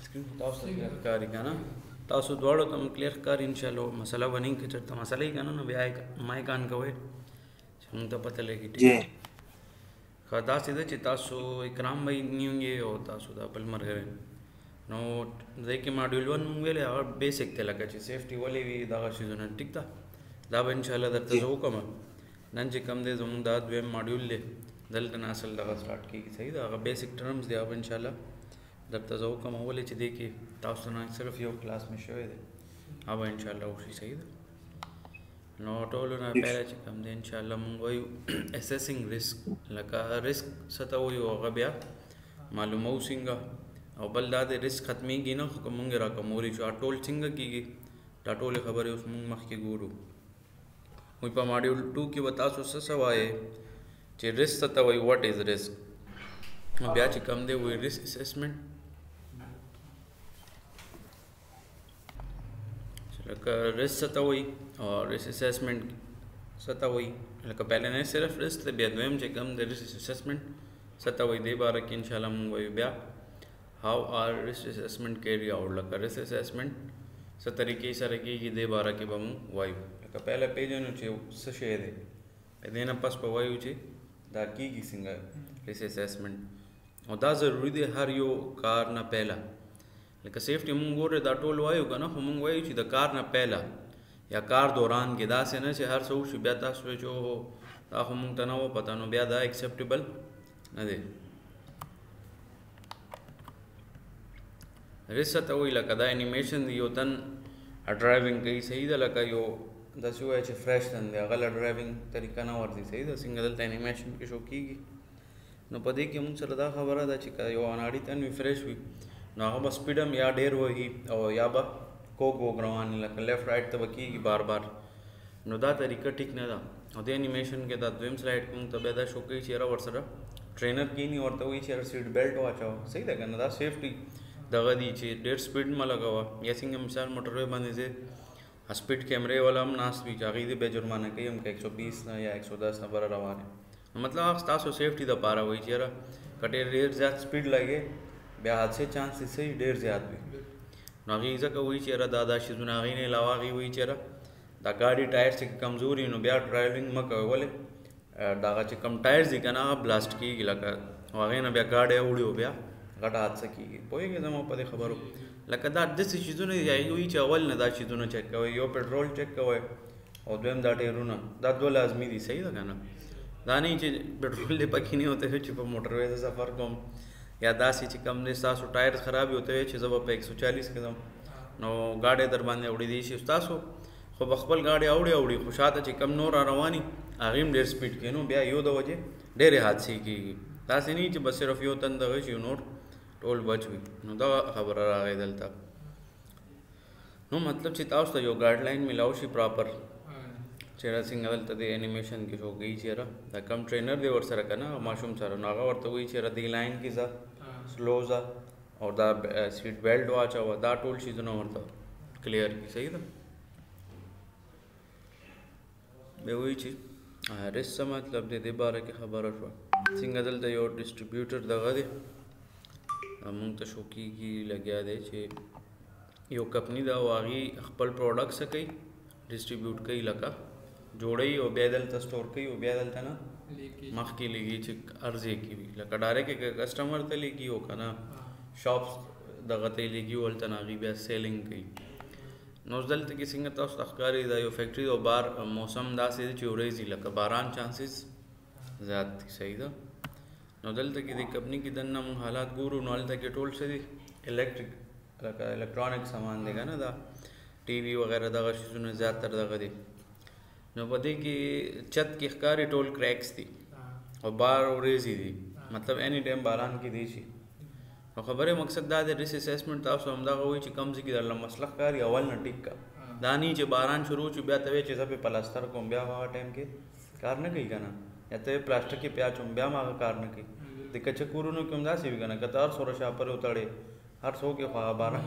स्क्रीन तاسو ته کلیئر ښکاري که نه تاسو دواړو ته هم کلیئر ښکاري انشاءالله مسله به نه وي که چېرته مسله وي که نه نو بیا یې مایک آن کوئ چې موږ ته پته لګي ټیک ده ښه داسې ده چې تاسو اکرام بھائی نیو یې او تاسو دا بل ملګری نو دی کې ماډیول 1 موږ ویلی هغه بیسک دی لکه چې سیفټي ولې وي دغه څیزونه ټیک ده دا به انشاءالله درته زه وکړم نن چې کوم دی زموږ دا دویم ماډیول دی دلته نه اصل دغه سټارټ کېږي صحیح ده هغه بیسک ټرمز دی هغه انشاءالله درته زه وکړم ولې چې دی کې تاسو نه صرف یو کلاس مې شوی دی هغه انشاءالله وشي صحیح ده نو ټولو نه پیله چې کوم دی انشاءالله موږ وایو اسیسینګ رسک لکه رسک څه ته وایو هغه بیا معلوموو څنګه او بل دا د رسک ختمیږي نه خو که موږ یې راکمولی شو ټول څنګه کېږي دا ټولې خبرې اوس موږ مخکې ګورو وایي په ماډیول 2 کې به تاسو څه وایې چې رسک څه ته وایي واټ از رسک بیا چې کوم دی وایي رسک اسسمنټ لکه رسک څه ته وایي او رسک اسسمنټ څه ته وایي لکه پهله نه صرف رسک دی بیا دویم چې کوم دی رسک اسسمنټ څه ته وایي دې باره کې انشاءالله موږ وایو بیا how are risk assessment carry out لکه risk assessment څه طریقې سره کېږي دې باره کې به موږ وایو لکه پهله پیژنو چې څه شی دی دې نه پس به وایو چې دا کېږي څنګه risk assessment او دا ضروري دی هر یو کار نه پهله لکه سیفټي موږ ګورو دا ټول وایو که نه خو موږ وایو چې د کار نه پهله یا کار دوران کې داسې نه چې هر څه وشي بیا تاسو وایو چې دا خو موږ ته نه و پته نو بیا دا ایکسپټیبل نه دی رسک ته وایي لکه دا انیمیشن دی یو تن ډرایوینګ کوي صحیح ده لکه یو داسې ووایه چې فرش تن دی هغه له ډرایوینګ طریقه نه ورځي صحیح ده څنګه دلته انیمیشن کې شو کېږي نو په دې کې موږ سره دا خبره ده چې که یو اناړي تن وي فرش وي نو هغه به سپیډ هم یا ډېر وهي او یا به کوږ روان لکه لیفټ رایټ ته به کېږي بار بار نو دا طریقه ټیک نه ده او دې انیمیشن کې دا دویم سلایډ کې موږ ته بیا دا شو کوي چې یاره ورسره ټرینر کېني ورته وایي چې یاره سیټ بیلټ واچوه صحیح ده که نه دا سیفټي دغه دی چې ډېر سپیډ مه لګوه یا څنګه مثال موټروی باندې ځې سپیډ کیمرې والا هم ناست وي چې هغوی دې بیا جرمانه کوي هم که 120 نه یا 110 نه بره روان نو مطلب هغه ستاسو سیفټي دپاره وایي چې یاره که ډېر زیات سپیډ لګې بیا حادثې چانسز صحیح ډېر زیات وي نو هغوی ځکه وایي چې یاره دا شیزونه هغوی نه علاوه هغوی وایي چې یاره دا ګاډي ټایر چې کمزوري نو بیا ډرایوینګ مه کوئ ولې دغه چې کم ټایرز دي که نه هغه بلاسټ کېږي لکه هغې نه بیا ګاډی اوړي او بیا غټه حادثه کېږي پوهېږې زما په دې خبرو لکه دا داسې چیزونه دي هغوی چې اول نه دا چیزونه چیک کوئ یو پټرول چیک کوئ او دویم دا ټایرونه دا دوه لازمي دي صحیح ده که نه دا نه چې پټرول دې پکې نه ہوتے چې په موټروی زه سفر کوم یا داسې چې کم دی ستاسو ټایر خراب وي ورته وایي چې زه به په 140 کې ځم نو ګاډی در باندې اوړي دی شي ستاسو خو به خپل ګاډی اوړي خو شاته چې کم نور را رواني هغې هم ډېر سپیډ کوي نو بیا یو د وجې ډېرې حادثې کېږي داسې نه چې بس صرف یو تن دغه شي نور ټول بچ وي نو دا خبره راغی دلته نو مطلب چې تاسو ته یو ګایډ لاین میلاو شي پراپر چېرې څنګه دلته د انیمیشن کې شو کوي چېرې دا کم ټرینر دی ورسره که نه ماشوم سره نو هغه ورته وایي چېرې دې لاین کې ځه سلو ځه او دا سیټ بیلټ واچوه دا ټول چیزونه ورته کلیئر کړي صحیح ده بیا وایي چې رسک څه مطلب دی دې باره کې خبره شوه څنګه دلته یو ډسټریبیوټر دغه دی مونږ ته شو کېږي لګیا دی چې یو کمپني ده او هغې خپل پروډکټ څه کوي ډسټریبیوټ کوي لکه جوړوي او بیا دلته سټور کوي او بیا دلته نه مخکې لګي چې عرضې کې وي لکه ډایرکټ کسټمر ته لګي او که نه شاپس دغه ته یې لګي او هلته نه هغوی بیا سیلینګ کوي نو دلته کې څنګه تاسو ته ښکاري دا یو فیکټري او بار موسم داسې دی چې ورېځي لکه باران چانسز زیات دي صحیح ده نو دلته کې د کمپنۍ کې دننه موږ حالات ګورو نو هلته کې ټول څه دي الکټریک لکه الکټرانک سامان دی که نه دا ټي وي وغیره دغه شیزونه زیاتر دغه دي نو په دې کې چت کې ښکاري ټول کریکس دي او بار ورېځي دي مطلب اینی ټایم باران کې دی شي نو خبرې مقصد دا دی رسک اسسمنټ تاسو همدغه وایي چې کم ځای کې درله مسله ښکاري اول نه ټیک کا دا نه چې باران شروع شي بیا ته وایې چې زه پې پلستر کوم بیا هغه ټایم کې کار نه کوي که نه یا ته پلاسټک کې پیاچوم بیا هم هغه کار نه کوي د کچه کورونو کې هم داسې وي که نه که ته هر څومره شاپرې وتړې هر څوک یې خو هغه باران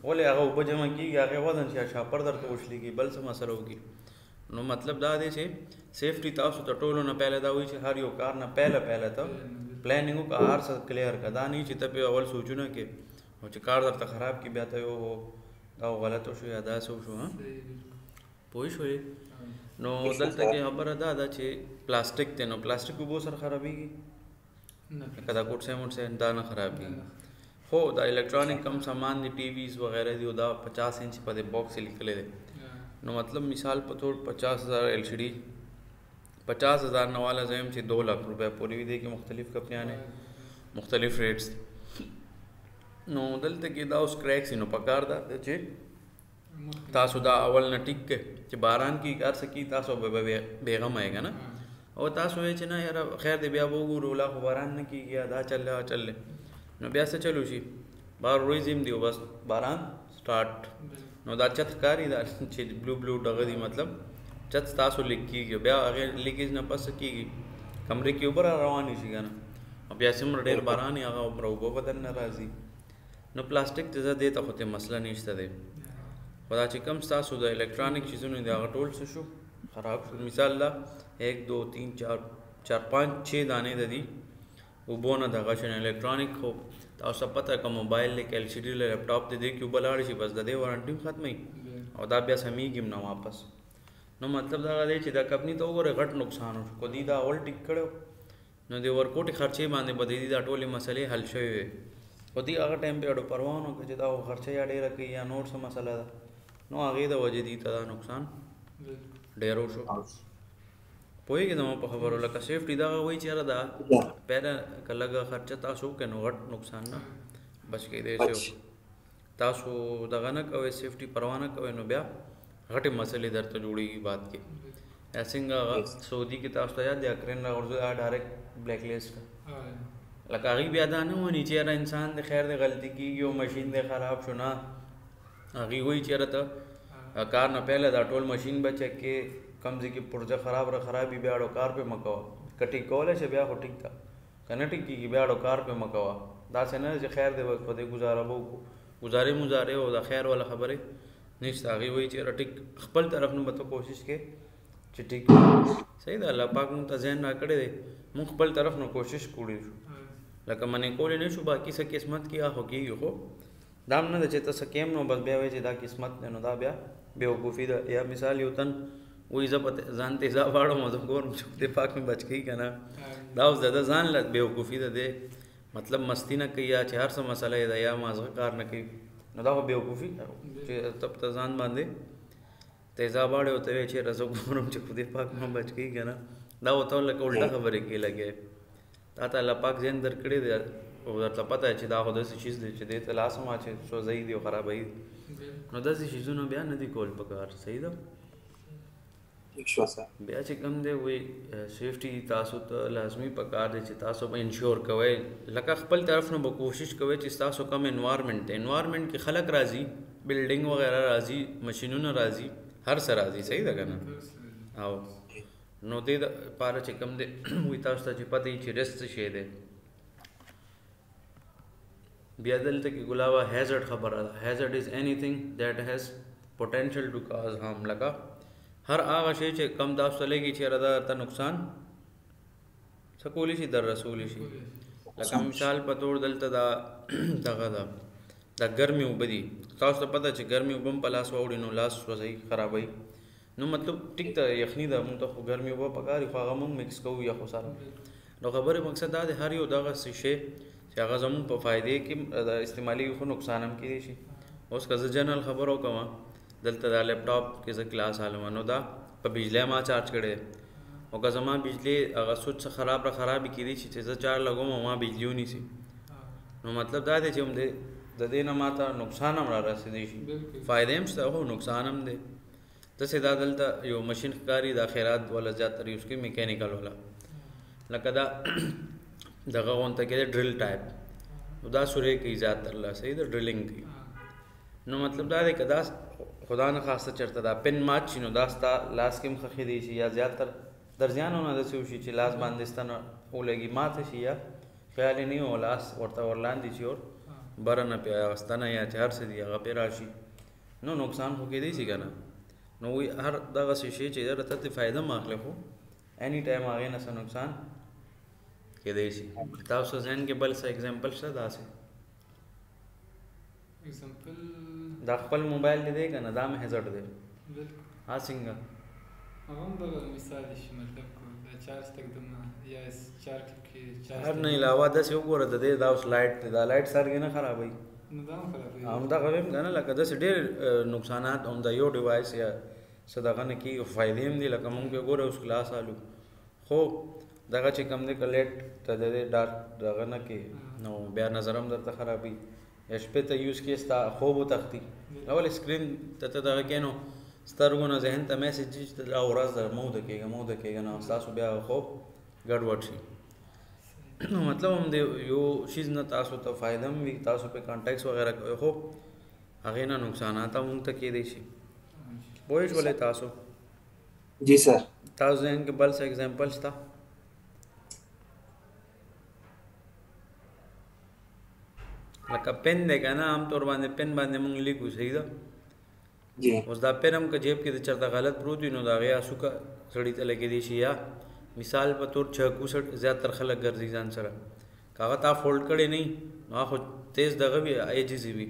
ولې هغه اوبه جمع کېږي هغې وزن چې شاپر درته وشلېږي بل څه مسله وکړي نو مطلب دا دی چې سیفټي تاسو ته ټولو نه پهله دا وایي چې هر یو کار نه پهله ته پلانینګ وکړه هر څه کلیئر کړه دا نه چې ته پې اول سوچونه کې او چې کار درته خراب کی بیا ته یو دا غلط شو یا دا شو ها پوه شوې نو دلته کې خبره دا چې پلاستیک ته نو پلاستیک وبو سره خرابېږي نه کدا کوټ سیمنټ سے دا نه خرابېږي خو دا الیکټرانیک کم سامان دی ٹی ویز وغیرہ دی دا 50 انچ په باکس لیکل دي نو مطلب مثال په تور 50000 ایل سی ڈی 50000 نواله زم چې 2 लाख रुपए پوری وی دي کې مختلف کمپنیاں مختلف ریٹس نو دلته کې دا اوس کریکس نو پکار دا چې تاسو دا اول نه ټیک چې باران کی کار سکی تاسو به بیغم آئے نه او تاسو یې چې نه یار خیر دی بیا وګورو لا خو باران نه کیږي دا چل نو بیا څه چلو شي بار روزیم دی بس باران سٹارټ نو دا چت کاری دا چې بلو دغه دی مطلب چت تاسو لیکيږي بیا هغه لیکیز نه پس کیږي کمرې کې اوپر روان شي کنه بیا سم ډېر باران هغه اوپر وبو بدن ناراضي نو پلاستیک ته دې ته خو ته مسله نشته دی خدا چې کم تاسو د الیکټرانیک چیزونو دی هغه ټول څه شو خراب شو مثال لا 1 2 3 4 5 6 دانه د دي وبونه دغه شن الیکټرانیک خو تاسو پته کوم موبایل لیک ایل سی ډی لیپ ټاپ ته دی کې بلاړ شي بس د دې وارنټي ختمي او دا بیا سميږي نو واپس نو مطلب دا دی چې دا کمپنی ته وګوره غټ نقصان کو دی دا اول ټیک کړو نو دی ورکوټي خرچې باندې بدې دا ټولې مسلې حل شوي خو دی هغه ټایم په اړه پروا نه کوي چې دا خرچه یا ډیره کوي یا نور څه مسله ده نو هغه د وجې دي ته نقصان ډیرو شو پوهیږي نو په خبرو لکه سیفټي دا وایي چې دا پیدا کله خرچه تاسو کې نو غټ نقصان نه بچ کې دی تاسو دغه نه کوي سیفټي پروا نه کوي نو بیا غټه مسلې درته جوړیږي بات کې څنګه سعودي کې تاسو ته یاد دی اکرین راغورځي ډایرکټ بلیک لیست لکه هغه بیا دا نه ونی چې انسان د خیر د غلطي کیږي او ماشين د خراب شو نه هغه وایي چې راته کار نه پہله دا ټول ماشين بچ کې کمزې کې پرځه خرابي بیا اړو کار په مکو کټی کوله چې بیا هټیک تا کنه ټیک کې بیا اړو کار په مکو دا څنګه چې خیر د وخت په گزاره وو گزاره او دا خیر ولا خبره نشته هغه وایي چې ټیک خپل طرف نه مته کوشش کې چې ټیک صحیح ده الله پاک مون ته ځین را کړی دی مون خپل طرف نه کوشش کوړی شو لکه منې کولې نه شو باقي څه قسمت کې هغه کیږي خو دام نه چې تاسو کېم نو بس بیا وایي چې دا قسمت نه نو دا بیا بیوقوفي ده یا مثال یو تن وای زبط ځان تیزا واړو مزه ګورم چې د پاک می بچ کی کنه دا اوس زده ځان ل بیوقوفي ده مطلب مستی نه کوي یا چې هر څه مسله ده یا مازه کار نه کوي نو دا بیوقوفي چې تب ته ځان باندې تیزا واړو ته چې رزو ګورم چې د پاک می بچ کی کنه دا وته لکه الټا خبره کې لګي تا ته الله پاک زین درکړي دی او درته پته چې دا خو داسې چیز دی چې د تلاسم چې سوځي دی او خرابوي نو داسې شیزونه بیا نه دی کول پکار صحیح ده بیا چې کوم دی وی سیفټي تاسو ته لازمي پکار دی چې تاسو به انشور کوئ لکه خپل طرف نه به کوشش کوئ چې تاسو کم انوایرنمنٹ کې خلک راځي بلډینګ وغیرہ راځي ماشینونه راځي هر څه راځي صحیح ده کنه او نو دې پاره چې کوم دی وی تاسو ته چې پته چې رست شي دی بیا دلته کې ګلاوه هیزارد خبره ده هیزارد از انیثینګ دیٹ هیز پوتنشل ټو کاز هارم لکه هر هغه شی چې کم تاسو لګي چې ردا ته نقصان سکولی شي در رسول شي لکه مثال په تور دلته دا دغه دا ګرمي وبدي تاسو ته پته چې ګرمي وبم په لاس وړي نو لاس وځي خرابوي نو مطلب ټیک ته یخني دا مونږ ته ګرمي وب پکاري خو هغه مونږ مکس کوو یا خو سره نو خبره مقصد دا دی هر یو دغه شی چې هغه زموږ په فائدې کې استعمالي خو نقصان هم کېږي شي اوس که زه جنرال خبرو کوم دلته دا لیپ ټاپ کې زه کلاس حالمانو دا په بجلی ما چارج کړی او که زما بجلی هغه سوچ خرابي کېدی چې زه چارج لګوم ما بجلی ونیسي نو مطلب دا دی چې هم د دې نه ماته نقصان هم را رسېدی شي فایدې هم شته خو نقصان هم دی داسې دا دلته یو مشین ښکاري دا خیرات والا زیاتره یوز کوي میکینیکل والا لکه دا دغه غونته کې ډرل ټایپ نو دا سورې کوي زیاتره لا صحیح د ډرلینګ کوي نو مطلب دا دی که دا خدا نه خواسته چرته دا پن مات شي نو دا ستا لاس کې هم ښخېدی شي یا زیاتر درزیانونه داسې وشي چې لاس باندې ستنه ولګي ماته شي یا خیال یې نه وي لاس ورته ورلاندې شي اور بره نه پې اغستنه یا چې هر څه دي هغه پې راشي نو نقصان خو کېدی شي که نه نو وایي هر دغسې شی چې درته ته فایده م اخلې خو اینی ټایم هغې نه څه نقصان کېدی شي تاسو ذهن کې بل څه اگزامپل شته داسې एग्जांपल دا خپل موبایل دی کنه دا مې هزار دی بالکل ها څنګه هغه هم دغه مثال شي مطلب کو دا چارج تقدم یا چارج کې چارج هر نه علاوه د څه وګوره د دې دا اوس لایټ دا لایټ سرګ نه خرابوي نو دا هم خرابوي هم دا غویم کنه لکه د ډېر نقصانات هم د یو ډیوایس یا صدقه نه کی فائدې هم دي لکه مونږ ګوره اوس کلاس آلو خو دغه چې کم دی کلیټ ته د ډارک دغه نه کې نو بیا نظر هم درته خرابوي یا شپې ته یوز کې ستا خوب وتښتي اول سکرین ته دغه کې نو سترګو نه ذهن ته میسج چې دا ورځ د موده کېږي نو ستاسو بیا خوب ګډوډ شي نو مطلب هم دی یو شیز نه تاسو ته فایده هم وي تاسو په کانټیکس وغیرہ کوئ خو هغې نه نقصانات هم مونږ ته کېدی شي پوه شولې تاسو جی سر تاسو ذهن کې بل څه اگزامپل شته لکه پن دی که نه عام طور باندې پن باندې مونږ لیکو صحیح ده جی اوس دا پن هم که جیب کې د چېرته غلط پروت وي نو د هغې څوکه سړي ته لګېدی شي یا مثال په طور چاقو زیاتر خلک ګرځي ځان سره که هغه تا فولډ کړی نه نو هغه خو تیز دغه وي عاجزي وي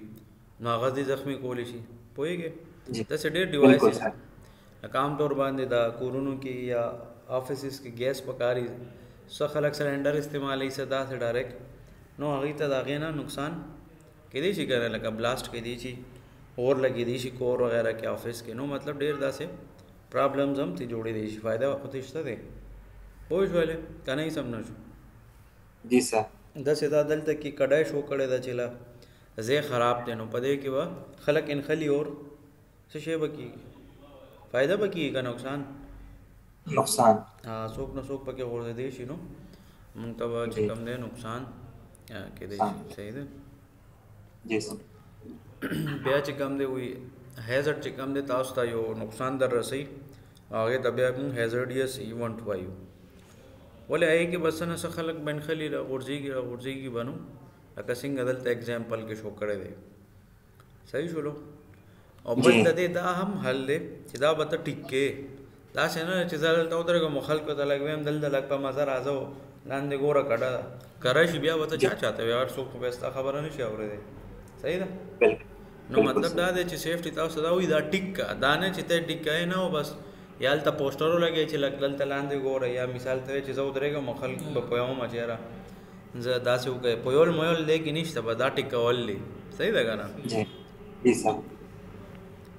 نو هغه دې زخمي کولی شي پوهېږې داسې ډېر ډیوایسز لکه عام طور باندې د کورونو کې یا آفیسز کې ګیس پکاري څه خلک سلنډر استعمالوي څه داسې ډایرکټ نو هغې ته د هغې نه نقصان کېدی شي که نه لکه بلاسټ کېدی شي اور لګېدی شي کور وغیرہ کې آفس کې نو مطلب ډېر داسې پرابلمز هم ترې جوړېدی شي فایده خو ترې شته دی پوه شولې که نه یې سم نه شو جی سر داسې دا دلته کې کډای شو کړی ده چې لا ځای خراب دی نو په دې کې به خلک انخلي اور څه شی به کېږي فایده به کېږي که نقصان څوک نه څوک پکې غورځېدی شي نو مونږ ته به چې کوم دی نقصان کېدی شي صحیح ده جی سر بیا چې کوم دی وي هیزرډ چې کوم دی تاسو ته یو نقصان در رسوي هغې ته بیا موږ هیزرډیس ایونټ وایو ولې هغې کې بس نه څه خلک بنخلي راغورځېږي به نو لکه څنګه دلته اګزامپل کې شو کړی دی صحیح شولو او بل د دې دا هم حل دی چې دا به ته ټیک کې داسې نه چې زه دلته ودرېږم خلکو ته لږ ویم دلته لږ په مزه راځه لاندې ګوره کډه کره شي بیا به ته چاته وي هر څوک خو بیا ستا خبره نه شي اورېدی صحیح ده نو مطلب دا دی چې سیفټي تاسو دا وي دا ټیک کا دا نه چې ته ټیک کوې نه و بس یا هلته پوسټرو لګوي چې لږ دلته لاندې ګوره یا مثال ته چې زه ودرېږم خلک به پویوم چېره زه داسې وکړې پویول مویول دی کې نشته به دا ټیک کول دی صحیح ده که نه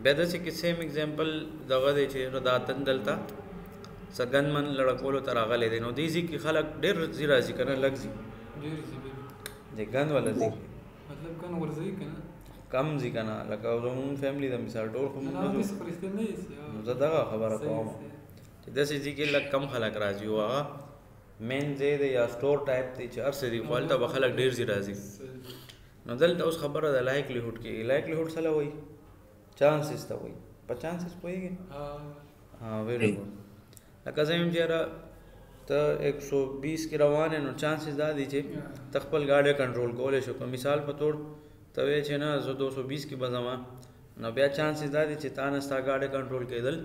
بیا داسې کې سیم اګزامپل دغه دی چې دا تن دلته څه ګنمن لړکولو ته راغلی دی نو دې ځي کې خلک ډېر ځي راځي که نه لږ ځي د ګن والا ځي مطلب ګن ورځي که نه کم ځي که نه لکه زمونږ فیملي د مثال ټول خو زه دغه خبره کوم چې داسې ځي کې لږ کم خلک راځي او هغه مین ځای دی یا سټور ټایپ دی چې هر څه دي خو هلته به خلک ډېر ځي راځي نو دلته اوس خبره ده لایکلیهوډ کې لایکلیهوډ څه له وایي چانسز ته وایي په چانسز پوهېږې ویری ګډ لکه زه یم چې یاره ته 120 کې روان یې نو چانسز دا دي چې ته خپل ګاډی کنټرول کولی شو که مثال په طور ته وایې چې نه زه 220 کې به ځم نو بیا چانسز دا دي چې تا نه ستا ګاډی کنټرول کېدل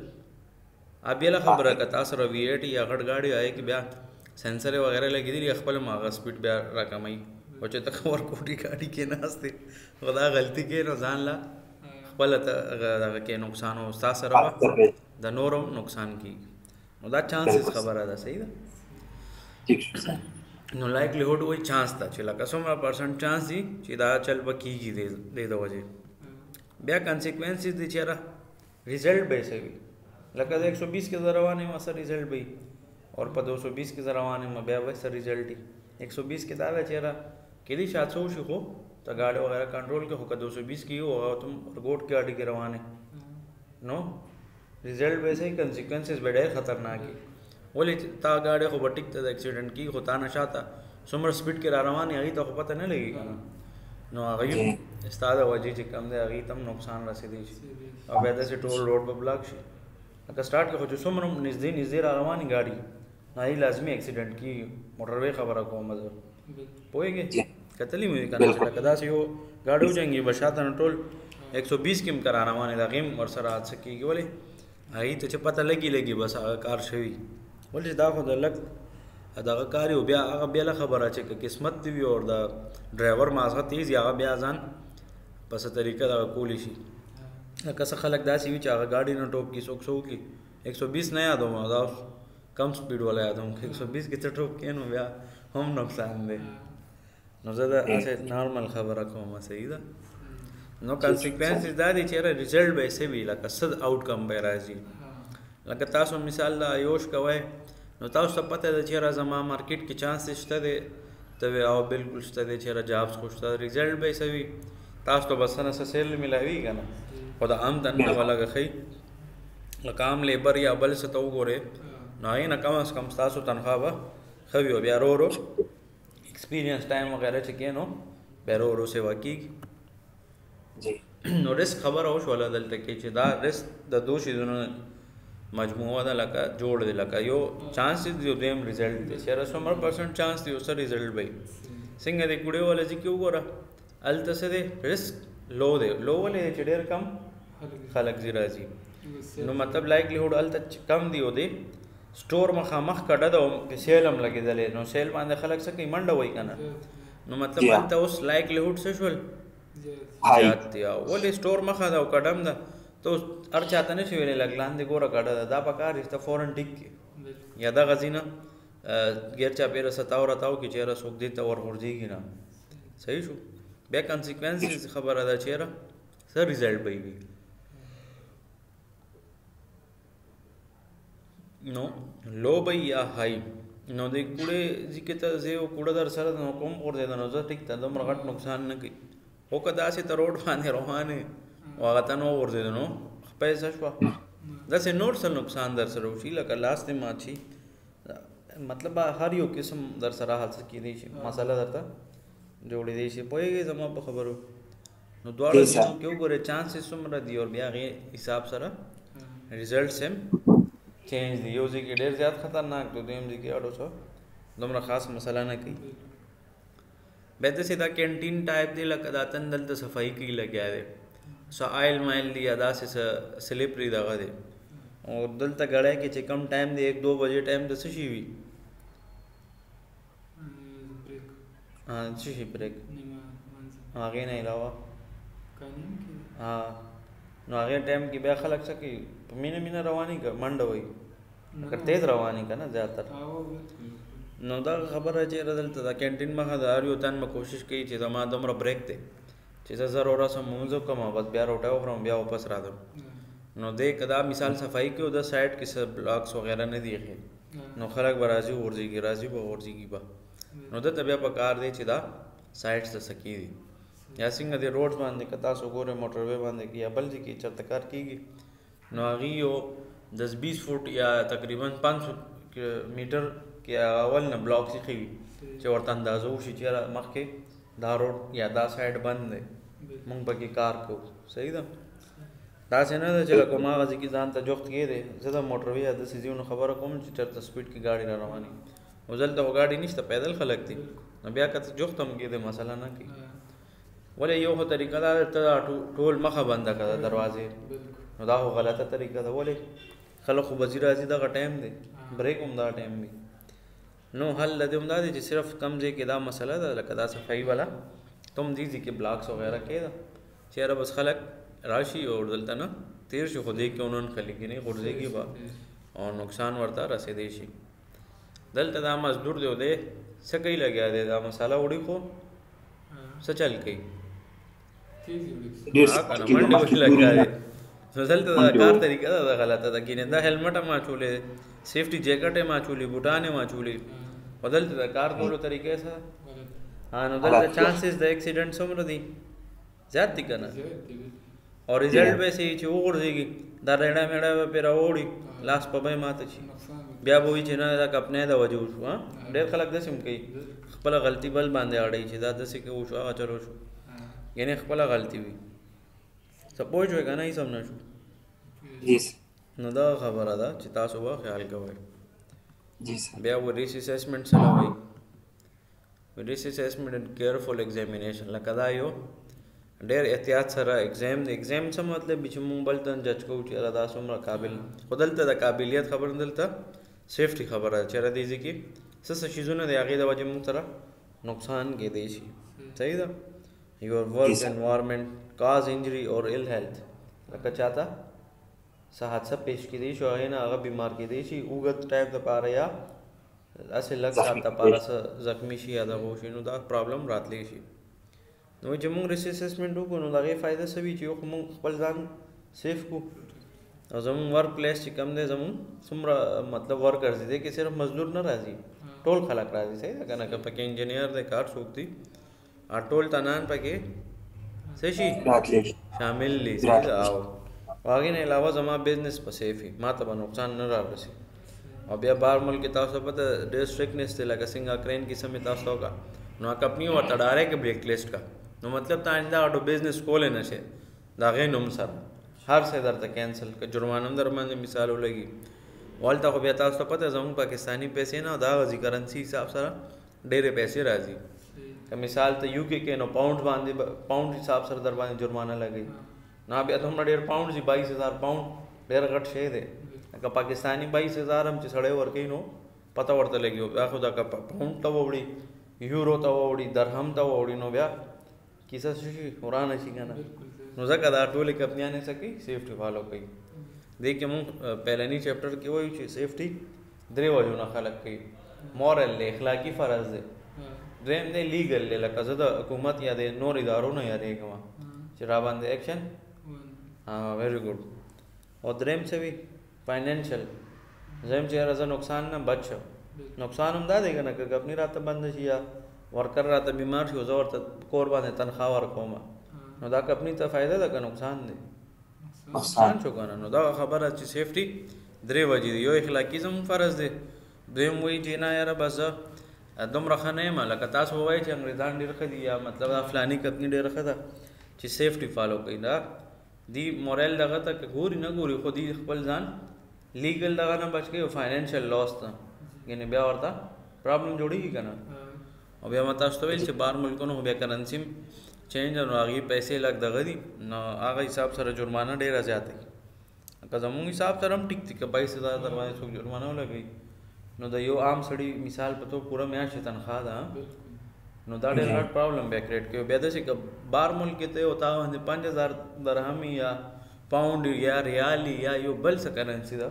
بېله خبره که تا سره V8 یا غټ ګاډي آی کې بیا سینسر وغیرہ لګېدلي خپل هم هغه سپیډ بیا راکموي او چې ته ورکوټي ګاډي کې ناست یې خو دا غلطي کې نو ځان له خپله ته دغه کې نقصان او ستا سره به د نورو نقصان کېږي نو دا چانسز خبره ده صحیح ده نو لایکلیهوډ وایي چانس ته چې لکه څومره پرسنټ چانس دي چې دا چل به کېږي دې د وجې بیا کنسیکوینسز دي چېرې ریزلټ به یې څه وي لکه زه 120 کې زه روان یم څه ریزلټ به وي اور په 220 کې زه روان یم بیا به څه ریزلټ وي 120 کې دا ده چېرې کېدای شي حادثه وشي خو ته ګاډي وغیرہ کنټرول کې خو که 220 کې یو او تم ورګوټ کې ګاډي کې روان یې نو ریزلټ به صحیح کنسیکوینسز به ډېر خطرناک وي ولې تا ګاډی خو به ټیک ته د اکسیډنټ کېږي خو تا نه شاته څومره سپیډ کې را روان یې هغې ته خو پته نه لګي که نه نو هغوی ستا د وجې چې کم دی هغې ته هم نقصان رسېدی شي او بیا داسې ټول روډ به بلاک شي لکه سټارټ کې خو چې څومره نږدې را روان یې ګاډي نو هغې لازمي اکسیډنټ کېږي موټروی خبره کوم زه پوهېږې کتلی مې که نه چې لکه داسې یو ګاډی وجنګي به شاته نه ټول 120 کې هم که را روان یې د هغې هم ورسره حادثه کېږي ولې هغې ته چې پته لګي بس هغه کار شوي ولې دا خو د لږ دغه کار یو بیا هغه بېله خبره چې که قسمت دې وي او د ډرایور مازغه تیز یا هغه بیا ځان په څه طریقه دغه کولی شي لکه څه خلک داسې وي چې هغه ګاډي نه ټوپ کړي څوک څه وکړي 120 نه یادوم دا اوس کم سپیډ والا یادوم 120 کې ته ټوپ کړې نو بیا هم نقصان دی نو زه دا هسې نارمل خبره کوم صحیح ده نو کانسیکوینسز دا دی چې یاره ریزلټ به یې څه وي لکه څه آوټکم به یې راځي لکه تاسو مثال د ایوش کوئ نو تاسو ته پته ده چې یاره زما مارکیټ کې چانس شته دی ته وې او بالکل شته دی چې یاره جابس خو شته ریزلټ به یې څه وي تاسو ته بس نه څه سیل میلاویږي که نه خو د عام دنده به لږه ښي لکه عام لیبر یا بل څه ته وګورئ نو هغې نه کم از کم ستاسو تنخوا به ښه وي او بیا رو رو ایکسپیرینس ټایم وغیره چې کې نو بیا رو رو سیوا کېږي نو رسک خبره وشوله دلته کې چې دا رسک د دو شیزونو مجموعه ده لکه جوړ دی لکه یو چانس دی یو دویم ریزلټ دی چې یاره څومره پرسنټ چانس دی اوس ریزلټ به وي څنګه دی کوډې والا چې کې وګوره هلته څه دی رسک لو دی لو ولې دی چې ډېر کم خلک ځي راځي نو مطلب لایکلیهوډ هلته کم دی او دی سټور مخامخ کډه ده او سیل هم لګېدلی نو سیل باندې خلک څه کوي منډه وایي که نه نو مطلب هلته اوس لایکلیهوډ څه شول زیات دی ولې سټور مخه ده او کډه هم ده ته اوس هر چاته نه شي ویلی لږ لاندې ګوره کډه ده دا پکار دی ته فورن ټیک کړي یا دغه ځي نه غیر چاپېره ستاو راتاو کړي چې یاره څوک دې ته ورغورځېږي نه صحیح شو بیا کانسیکوینسز خبره ده چې یاره څه ریزلټ به وي نو لو به یا های نو د کوړې ځکه ته زه یو کوړه در سره نو کوم غورځېده نو زه ټیک ته دومره غټ نقصان نه کوي خو که داسې ته روډ باندې روان یې او هغه ته نه وغورځېده نو پیسه شوه داسې نور څه نقصان در سره وشي لکه لاس دې مات شي مطلب هر یو قسم در سره حاصل کېدی شي مسله درته جوړېدی شي پوهېږئ زما په خبرو نو دواړه ځینو کې وګورئ چانسز څومره دي او بیا هغې حساب سره ریزلټس هم چینج دی یو ځای کې ډېر زیات خطرناک دی دویم ځای کې اډو څه دومره خاص مسله نه کوي بیا داسې دا کینټین ټایپ دی لکه دا تن دلته صفایي کوي لګیا دی څه آیل مایل دی یا داسې څه سلیپري دغه دی او دلته ګړی کې چې کم ټایم دی 1-2 بجې ټایم د څه شي وي څه شي بریک هغې نه علاوه نو هغې ټایم کې بیا خلک څه کوي په مینه مینه رواني که منډه وایي که تیز رواني که نه زیاتر نو دا خبره چې دلته د کینټین مخه د هر یو تن به کوشش کوي چې زما دومره بریک دی چې زه زر ورسم مونځ وکړم بس بیا روټۍ وخورم بیا واپس راځم نو دی که دا مثال صفایي کې د سایډ کې څه بلاکس وغیره نه دي ایښي نو خلک به راځي غورځېږي راځي به غورځېږي به نو دلته بیا پکار دی چې دا سایډ ته څه کېږي یا څنګه د روډ باندې که تاسو ګورئ موټر وے باندې کې یا بل ځای کې چېرته کار کېږي نو هغې یو 10-20 فوټ یا تقریبا 500 میټر کې اول نه بلاکس ایښي وي چې ورته اندازه وشي چې مخکې دا روډ یا دا سایډ بند دی مونږ پکې کار کوو صحیح ده داسې نه ده چې لکه هماغه ځای کې ځان ته جوخت کېدی زه د موټر وے یا داسې ځایونو خبره کوم چې چېرته سپیډ کې ګاډي را روانې او دلته خو ګاډي نشته پیدل خلک دي نو بیا که ته جوخت هم کېدی مسله نه کوي ولې یو خو طریقه دا ته ټول مخه بنده کړه دروازې نو دا خو غلطه طریقه ده ولې خلک خو بځي راځي دغه ټایم دی بریک هم دا ټایم وي نو حل د دې هم دا دی چې صرف کم ځای کې دا مسله ده لکه دا صفایي والا تم دې ځای کې بلاکس وغیره کېده چې یاره بس خلک راشي او دلته نه تیر شي خو دې کې انہوں خلکې نه غورځېږي به او نقصان ورته رسېدی شي دلته دا مزدور دی او دی څه کوي لګیا دی دا مساله وړي خو څه چل کوي منډې وشي لګیا دی نو دلته دا کار طریقه ده غلطه ده کینې دا هیلمټ هم اچولې سیفټي جیکټ هم اچولې بوټان هم اچولې او دلته د کار کولو طریقې سره نو دلته چانسز د اکسیډنټ څومره دي زیات دي که نه او ریزلټ به یې چې وغورځېږي دا ریډه میډه به پرې راوړي لاس په به ماته شي بیا به وایي چې نه دا کپنۍ د وجې وشو ډېر خلک داسې هم کوي خپله غلطي بل باندې اړوي چې دا داسې کې وشو هغه چلو شو یعنې خپله غلطي وي څه پوه شوې که نه هېڅ هم نه شو نو دا خبره ده چې تاسو به خیال کوئ بیا و ریس اسیسمنټ سره وایي ریس اسیسمنټ اینډ کیئرفل ایگزامینیشن لکه دا یو ډېر احتیاط سره ایگزام دی ایگزام څه مطلب چې مونږ بل ته جج کوو چې دا څومره قابل خو دلته د قابلیت خبره دلته سیفټي خبره ده چې دې ځای کې څه څه شیزونه دی هغې د وجې مونږ سره نقصان کېدی شي صحیح ده یور ورک انوایرمنټ cause injury or ill health لکه چاته څه حادثه پیش کېدی شي هغې نه هغه بیمار کېدی شي اوږد ټایم دپاره یا هسې لږ ساعت دپاره څه زخمي شي یا دغه وشي نو دا پرابلم راتلی شي نو چې موږ ریسک اسسمنټ وکړو نو د هغې فایده څه وي چې یو خو موږ خپل ځان سیف کړو او زموږ ورک پلیس چې کوم دی زموږ څومره مطلب ورکرز دي کې صرف مزدور نه راځي ټول خلک راځي صحیح ده که نه که پکې انجینیر دی کار څوک دی ټول تنان پکې څه شي شامل دي صحیح ده او هغې نه علاوه زما بزنس په سیف وي ما ته به نقصان نه رارسي او بیا بهر ملک کې تاسو ته پته ډېر سټرکټنس دی لکه څنګه کرین قسم مې تاسو ته وکړه نو کمپني ورته ډایرکټ بلیک لسټ کا نو مطلب ته آئنده اډو بزنس کولی نه شي د هغې نوم سره هر څه درته کینسل که جرمانه هم در باندې مثال ولګي والته خو بیا تاسو ته پته زموږ پاکستاني پیسې نه دا غځي کرنسي حساب سره ډېرې پیسې راځي که مثال ته یو کې نو پاؤنډ باندې پاؤنډ حساب سره در باندې جرمانه لګوي نو بیا ته دومره ډېر پاؤنډ دي 22,000 پاؤنډ ډېر غټ شی دی که پاکستاني 22,000 هم چې سړی ورکوي نو پته ورته لګي بیا خو دا که پاؤنډ ته ووړي یورو ته ووړي درهم ته ووړي نو بیا کیسه څه شي ورانه شي که نه نو ځکه دا ټولې کمپنیانې څه کوي سیفټي فالو کوي دې کې مونږ پهلني چیپټر کې وایو چې سیفټي 3 وجو نه خلق کوي مورل دی اخلاقي فرض دی دریم دی لیګل دی لکه زه د حکومت یا د نور ادارو نه یادېږم چې را باندې ایکشن ویری ګډ او دریم څه وي فاینانشل زم چې یاره زه نقصان نه بچ شم نقصان هم دا دی که نه که کمپني راته بنده شي یا ورکر راته بیمار شي زه ورته کور باندې تنخواه ورکوم نو دا کمپني ته فایده ده که نقصان دی نقصان شو که نه نو دا خبره چې سیفټي 3 وجې دي یو اخلاقي زموږ فرض دی دویم وایي چې نه یاره بس زه دومره ښه نه یم لکه تاسو ووایئ چې انګریزان ډېر ښه دي یا مطلب دا فلاني کمپني ډېره ښه ده چې سیفټي فالو کوي دا دی مورل دغه ته که ګوري نه ګوري خو دی خپل ځان لیګل دغه نه بچ کوي او فاینانشل لاس ته یعنې بیا ورته پرابلم جوړېږي که نه او بیا ما تاسو ته ویل چې بهر ملکونو خو بیا کرنسي چینج نو هغې پیسې لږ دغه دي نو هغه حساب سره جرمانه ډېره زیاته وي که زموږ حساب سره هم ټیک دي که 22,000 در باندې څوک جرمانه ولګوي نو د یو عام سړي مثال په توګه پوره میاشتې تنخواه ده نو دا ډېر غټ پرابلم بیا کریټ کوي بیا داسې که بهر ملک کې ته یو تا باندې 5,000 درهم یا پاؤنډ یا ریال یا یو بل څه کرنسي ده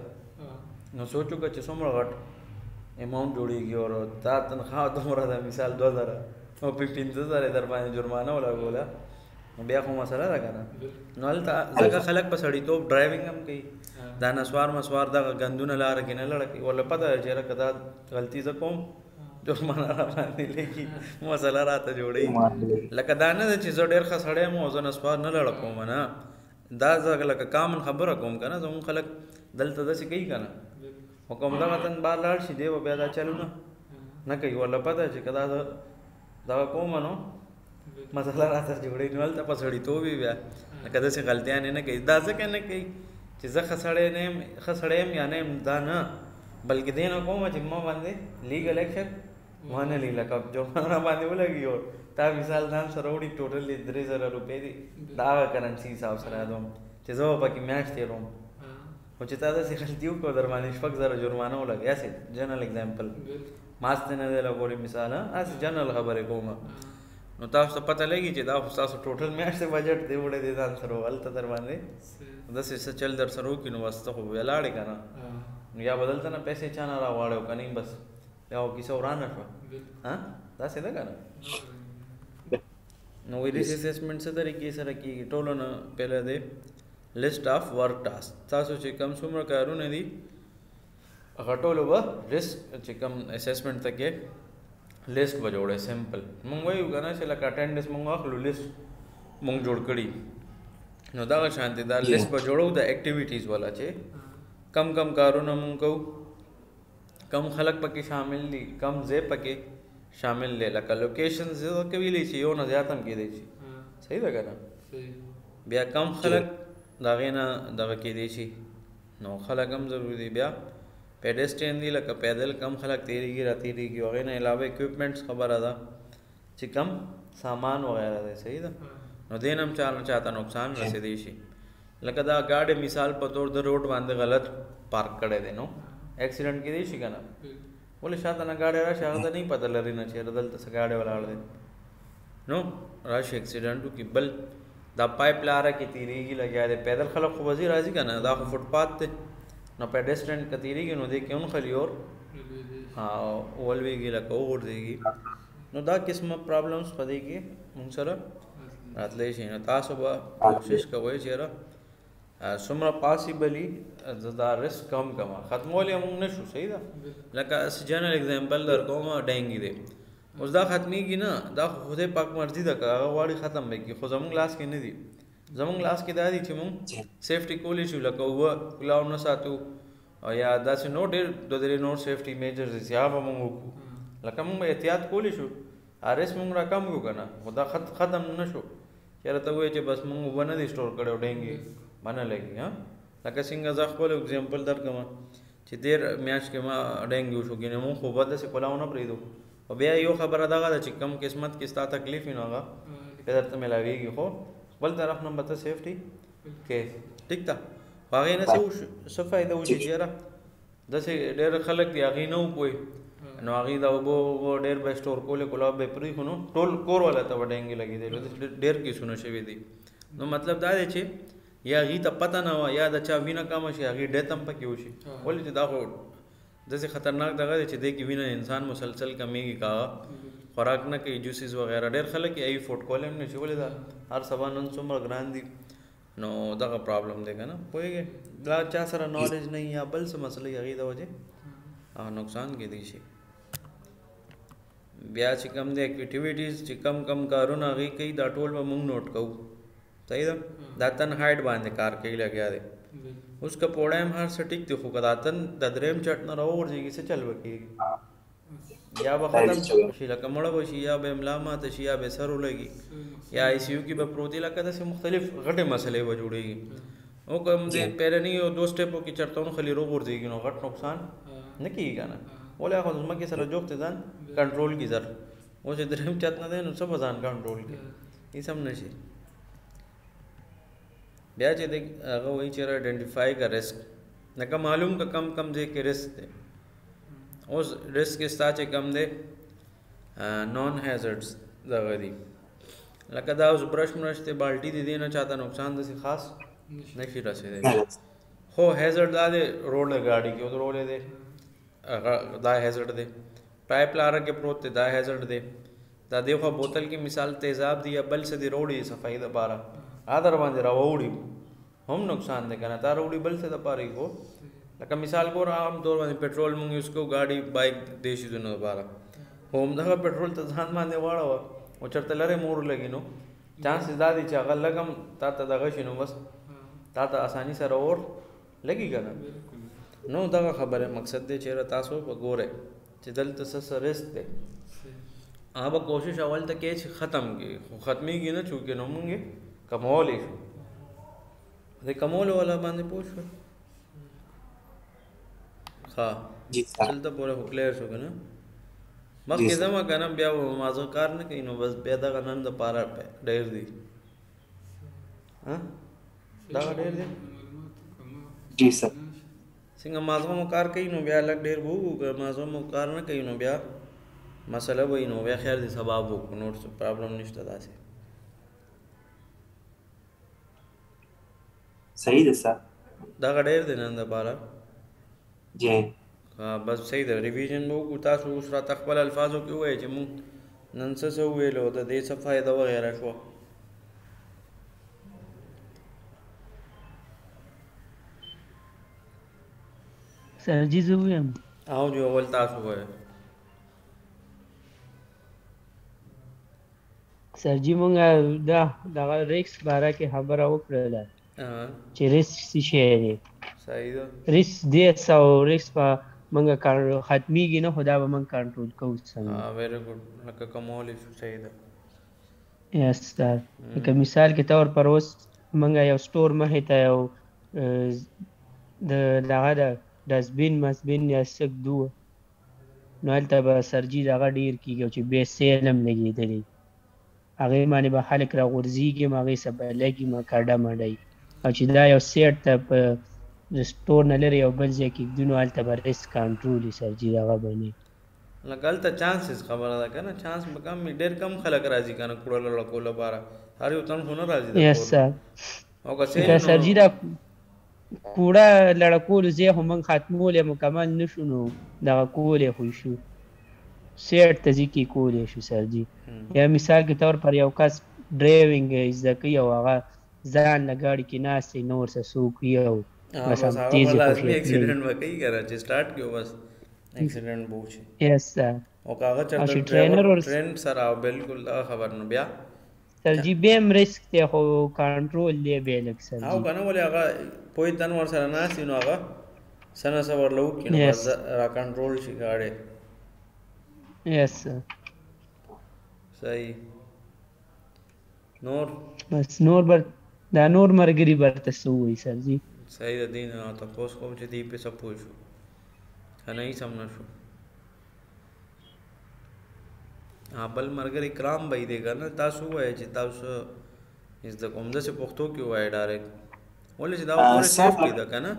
نو سوچو که چې څومره غټ اماؤنټ جوړېږي او تا تنخواه دومره ده مثال 2,000 او 15,000 در باندې جرمانه ولګوله نو بیا خو مسله ده که نه نو هلته ځکه خلک په سړیتوب ډرایوینګ هم کوي دا نسوار مسوار دغه ګندونه لاره کې نه لړه کوي ورله پته ده چې که دا غلطي زه کوم جرمانه را باندې لګي مسله راته جوړوي لکه دا نه ده چې زه ډېر ښه سړی یم او زه نسوار نه لړه کوم نه دا زه لکه کامن خبره کوم که نه زموږ خلک دلته داسې کوي که نه خو کوم دغه تن بار لاړ شي دی به بیا دا چلونه نه کوي ورله پته چې که دا زه دغه کوم نو مسله راته جوړوي نو هلته په سړیتوب وي بیا لکه داسې غلطیانې نه کوي دا ځکه نه کوي چې زه ښه سړی یم یا نه یم دا نه بلکې دې نه کوم چې ما باندې لیګل ایکشن ونه لی لکه جرمانه باندې ولګي او تا مثال ځان سره وړي ټوټلی 3,000 روپۍ دي د هغه کرنسي حساب سره یادوم چې زه به پکې میاشت تېروم خو چې تا داسې غلطي وکړو در باندې 6,000 جرمانه ولګي هسې جنرل اګزامپل ماست نه دی لګورې مثال هسې جنرل خبرې کوم نو تاسو ته پته لګي چې دا خو ستاسو ټوټل میاشتې بجټ دی وړی دی ځان سره هلته در باندې داسې څه چل در سره وکړي نو بس ته خو بیا لاړې که نه نو یا بدلته نه پیسې چا نه راغواړې او که نه بس بیا خو کیسه ورانه شوه داسې ده که نه نو ریسک اسسمنټ څه طریقې سره کېږي ټولو نه پهله دی لسټ آف ورک ټاسک تاسو چې کم څومره کارونه دي هغه ټولو به رسک چې کم اسسمنټ ته کې لیست به جوړی سمپل مونږ وایو که نه چې لکه اټینډنس مونږ اخلو لیست مونږ جوړ کړي نو دغه شانتې دا لیست به جوړو د اکټیویټیز والا چې کم کم کارونه مونږ کوو کم خلک پکې شامل دي کم ځای پکې شامل دی لکه لوکیشن زه که ویلی چې یو نه زیات هم کېدی شي صحیح ده که نه بیا کم خلک د هغې نه دغه کېدی شي نو خلک هم ضروري دي بیا پیډسټرین دي لکه پیدل کم خلک تېرېږي را تېرېږي هغې نه علاوه اکوپمنټس خبره ده چې کم سامان وغیره دی صحیح ده نو دې نه هم چا نه چاته نقصان رسېدی شي لکه دا گاډی مثال په طور د روډ باندې غلط پارک کړی دی نو ایکسیډنټ کېدی شي که نه ولې شاته نه ګاډی راشي هغه ته نه پته لري نه چېرې دلته څه ګاډی ولاړ دی نو راشي ایکسیډنټ وکړي بل دا پایپ لاره کې تیریږي لګیا دی پیدل خلک خو وزیر راځي که نه دا خو فوټ پات دی نو پیډسټرین که تیریږي نو دی کې اونخلي اور ولویږي لکه وغورځېږي نو دا قسمه پرابلمس په دې کې مونږ سره راتلی شي نو تاسو به کوشش کوئ چېرې څومره پاسیبلي زه دا رسک کم کړم ختمولی مونږ نه شو صحیح ده لکه جنرل اگزامپل در کوم ډینګي دی اوس دا ختمیږي نه دا خدای پاک مرضي ده که هغه غواړي ختم به کړي خو زموږ لاس کې نه دي زموږ لاس کې دا دي چې مونږ سیفټي کولی شو لکه اوبه کلاو نه ساتو او یا داسې نور ډېر د درې نور سیفټي میجرز دي چې هغه به مونږ وکړو لکه مونږ به احتیاط کولی شو رسک مونږ را کم کړو که نه خو دا ختم نه شو چېرې ته ووایې چې بس مونږ اوبه نه دي سټور کړی ډینګي به نه لګي لکه څنګه زه خپل اگزامپل درکړم چې تېر میاشت کې ما ډینګي وشو ګینې مونږ خو به داسې کلاو نه پرېږدو او بیا یو خبره دغه ده چې کم قسمت کې ستا تکلیف وي نو هغه بیا درته میلاویږي خو بل طرف نه به ته سیفټي کې ټیک ده خو هغې نه څه فایده و چې چېره داسې ډېر خلک دي هغې نه وپوهي نو هغې د اوبو ډېر به سټور کولې کلاب به یې پرېښو نو ټول کور والا ته به ډینګي لګېدی ډېر کیسونه شوي دي نو مطلب دا دی چې یا هغې ته پته نه وه یا د چا وینه کمه شي هغې ډیت هم پکې وشي ولې چې دا خو داسې خطرناک دغه دی چې دې کې وینه انسان مسلسل کمیږي که خوراک نه کوي جوسیز وغیره ډېر خلک یې فوټ کولی هم نه شي ولې دا هر سبا نن څومره ګران دي نو دغه پرابلم دی که نه پوهېږې دا چا سره نالج نه یا بل څه مسله هغې د وجې هغه نقصان کېدی شي بیا چې کم دی اکټیویټیز چې کم کارونه هغې کوي دا ټول به مونږ نوټ کوو صحیح ده دا تن هایډ باندې کار کوي لګیا دی اوس که پوړی هم هر څه ټیک دی خو که دا تن د درېیم چټ نه راوغورځېږي څه چل به کېږي یا به ختم شي لکه مړه به شي یا به املا ماته شي یا به سر ولګي یا آی سی یو کې به پروت وي لکه داسې مختلف غټې مسلې به جوړېږي او که همدې پیرني یو دو سټیپو کې چېرته ونخلي راوغورځېږي نو غټ نقصان نه کېږي که نه ولې خو ځمکې سره جوخت ځان کنټرول کړي زر اوس چې درېیم چت نه دی نو څه به ځان کنټرول کړي هېڅ هم نه شي بیا چې هغه وایي چې آئیډینټیفای کا رسک لکه معلوم که کم ځای کې رسک دی اوس رسک ستا چې کم دی نان هیزرډس دغه دي لکه دا اوس برش مرش دی بالټي دی دې نه چاته نقصان داسې خاص نه شي رسېدی خو هیزرډ دا دی روډ د ګاډي کې ودرولې دی دا هیزرډ دی پایپ لاره کې پروت دی دا هیزرډ دی دا دی خو بوتل کې مثال تیزاب دی یا بل څه دی روړي صفایي دپاره در باندې راوړي هم نقصان دی که نه تا راوړي بل څه دپاره یې خو لکه مثال ګور عام طور باندې پټرول مونږ یوز کوو ګاډي بایک دې شیزونو دپاره خو همدغه پټرول ته ځان باندې واړوه او چېرته لرې مور ولګي نو چانسز دا دی چې هغه لږ هم تا ته دغه شي نو بس تا ته اساني سره اور لګي که نه نو دغه خبره مقصد دی چېرې تاسو به ګورئ چې دلته څه رسک دی هغه به کوشش اول ته کوي چې ختم کړي خو ختمېږي نه چونکې نو مونږ یې کمولی شو د کمولو والا باندې پوه شو ښه دلته پورې خو کلیر شو که نه مخکې ځمه که نه بیا به مازغه کار نه کوي نو بس بیا دغه نن دپاره ډېر دي دغه ډېر دی څنګه مازغه مو کار کوي نو بیا لږ ډېر به وګو که مازغه مو کار نه کوي نو بیا مسله به وي نو بیا خیر دی سبا به وکړو نور څه پرابلم نشته داسې صحیح ده سر دغه ډېر دی نن دپاره جی بس صحیح ده ریویژن به وکړو تاسو اوس راته خپل الفاظو کې ووایئ چې مونږ نن څه وویلو د دې څه فایده وغیره شوه سر جی زه ووایم او جو اول تاسو ووایئ سر جی مونږ دغه ریسک باره کې خبره وکړله چې ریسک څه شی دی صحیح ده ریسک دی او ریسک به مونږ ختمیږي نه خو دا به مونږ کنټرول کوو څنګه ویری ګډ لکه کمولی شو صحیح ده یس سر لکه مثال کې طور پر اوس مونږ یو سټور مخې ته یو دغه د ډسبین مسبین یا څه ږدو نو هلته به سرجي دغه ډېر کېږي چې بې سیل هم لګېدلی هغې باندې به خلک راغورځېږي هم هغې څه به لګي ما کډه مډی او چې دا یو سیټ ته په سټور نه لرې یو بل ځای کې ږدو نو هلته به ریسک کنټرول وي سرجي دغه به نه لکه هلته چانسز خبره ده که نه چانس به کم وي ډېر کم خلک راځي که نه کړلو لکو لپاره هر یو تن خو نه راځي د یس کور سر او که لکه سیل سرجي دا کوړه لړکول زه هم من ختمول مکمل نشو نو دغه کولې خو شو سیټ ته ځکه کولې شو سرجي یا مثال کې طور پر یو کس ډرایوینګ زده کوي او هغه ځان له ګاډي کې ناست نور څه څوک یو بس هم تیز لازمي اکسیډنټ وکړي کنه چې سٹارټ کیو بس اکسیډنټ بو شي یس سر او کاغه چرته ټرینر اور ټرین سره بالکل دا خبر نو بیا سرجي بیم ریسک ته خو کنټرول دی به لک سرجي او کنه ولې هغه پوی تن ور سره ناس نو هغه سنه سور لو کینو بس را کنټرول شي گاډي یس سر صحیح نور بس نور بر دا نور مرګري برته سوې سرجي صحیح د دین او تاسو کوم چې دی په سب پوښو کنه یې سم نشو بل مرګري کرام به دی کنه تاسو وای چې تاسو از د کوم د څه پښتو کې وای ډایرکټ ولې چې دا پوره سیفټي ده کنه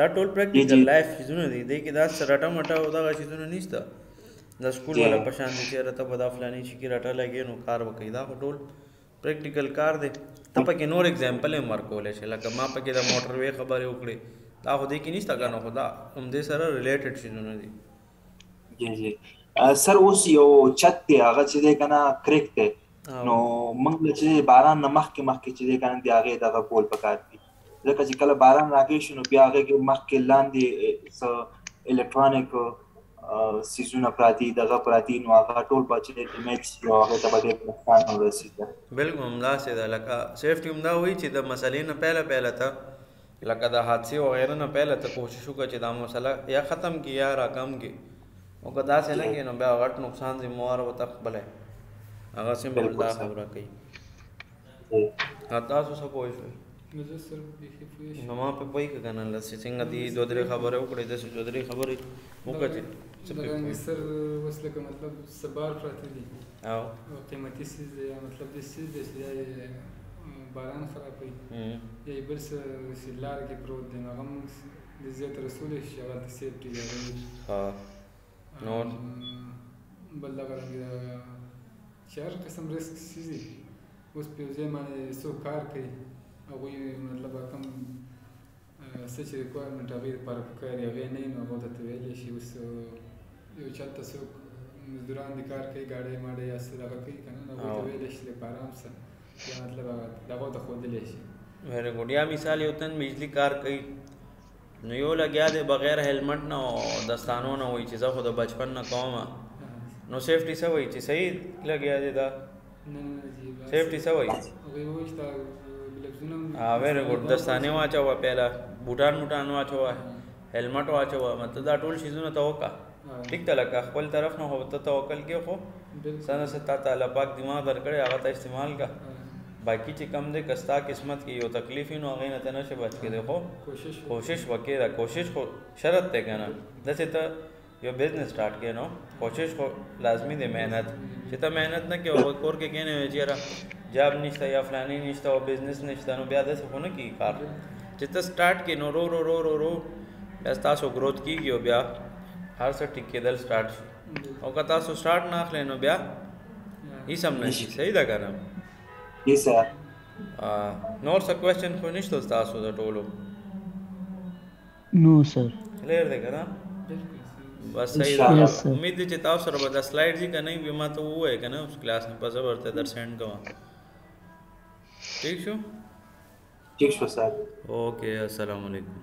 دا ټول پریکټیکل لایف شیزونه دي د کې دا سرټه مټه او دا شیزونه نشته د سکول ولا پشان دي چې راته بدا فلاني چې کی راټه لګي نو کار وکي دا ټول پریکټیکل کار دی ته پکې نور اگزامپل هم ورکولې شي لکه ما پکې د موټر وې خبرې وکړې دا خو دې کې نشته کنه خدا هم دې سره ریلیټډ شیزونه دي جی جی سر اوس یو چت دی هغه چې دی کنه کریک دی نو موږ چې باران نه مخکې چې دی کنه دی هغه دغه کول پکار دي ځکه چې کله باران راځي شنو بیا هغه کې مخکې لاندې الکترونیک سیزونه پراتی دغه پراتی نو هغه ټول بچي د میچ یو هغه ته به نقصان ورسېږي بالکل همدا سي دا لکه سیفټي همدا وایي چې د مسلې نه پهله ته لکه د حادثه وغیرہ نه پهله ته کوشش وکړه چې دا مسله یا ختم کی یا راکم کی او که دا څه نه کی نو بیا غټ نقصان ذمہوار و تقبله هغه سم الله خبره کوي تاسو څه پوه شئ نو ما په پوي کنه لسی څنګه دی دوه درې خبره وکړې د دوه درې خبرې وکړې څنګه سر وسله که مطلب سبار پراته دي او قیمتي سیز دی مطلب د سیز دی چې باران خرابوي یا بل څه لار کې پروت دی نو هغه د زیات رسول شي هغه د سیفټي دی ها نور بل دغه چې هر قسم ریسک سیز دی اوس په ځای باندې څوک کار کوي هغوی مطلب کوم څه چې ریکوایرمنټ هغوی دپاره پکار وي هغې نه وي نو هغو ته ویلی شي اوس یو چا ته څوک مزدوران دي کار کوي ګاډۍ ماډۍ یا څه دغه کوي که نه نو هغوی ته ویلی شي لږ په ارام سره یا مطلب هغو ته ښودلی شي ویری ګوډ یا مثال یو تن بجلی کار کوي نو یو لګیا دی بغیر هیلمټ نه او دستانو نه وایي چې زه خو د بچپن نه کوم نو سیفټي څه وایي چې صحیح لګیا دی دا سیفټي څه وایي هغوی وایي چې دا ویری ګوډ دستانې واچوه پهله بوټان واچوه هیلمټ واچوه مطلب دا ټول شیزونه ته وکړه ټیک ته لکه خپل طرف نه خو ته توکل کې خو څه نه څه تا ته الله پاک دماغ درکړی هغه ته استعمال کا باقي چې کم دی که ستا قسمت کې یو تکلیف وي نو هغې نه ته نشي بچ کېدی خو کوشش وکړې دا کوشش خو شرط دی که نه داسې ته یو بزنس سٹارټ کړې نو کوشش خو لازمي دی محنت چې ته محنت نه کوې او کور کې کښېنې وې چې یاره جاب نشته یا فلانی نشته او بزنس نشته نو بیا داسې خو نه کېږي کار چې ته سٹارټ کړې نو رو بیا ستاسو گروتھ کېږي او بیا هر څه ټیک کېدل سٹارټ شي او که تاسو سٹارټ نه اخلئ نو بیا هېڅ هم نه شي صحیح ده که نه نور څه کوېسچن خو نشته ستاسو د ټولو نو سر کلیر دی که نه بس صحیح ده امید دی چې تاسو سره به دا سلایډ ځي که نه وي ما ته ووایې که نه اوس کلاس نه په زه به ورته در سینډ کوم ٹھیک شو سر اوکے السلام علیکم